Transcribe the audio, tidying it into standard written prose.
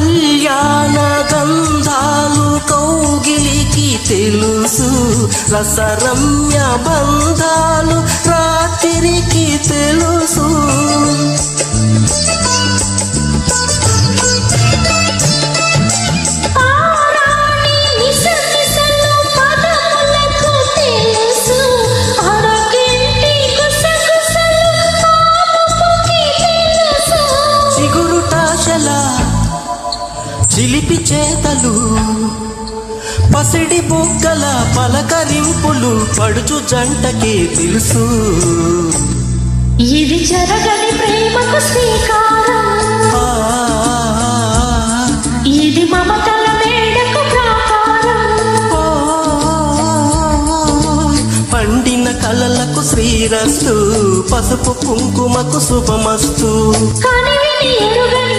కళ్యాణ గంధాలు కౌగిలికి తెలుసు, రసరమ్య బంధాలు రాత్రికి తెలుసు. చిలిపి చేతలు పసిడి బుగ్గల పలకరింపులు పడుచు జంటకే తెలుసు. ఇది జరగని ప్రేమకు శ్రీకారం, ఇది మమతల మేడకు ప్రాకారం. పండిన కలలకు శ్రీరస్తు, పసుపు కుంకుమకు శుభమస్తు. కానీ ఎరుగని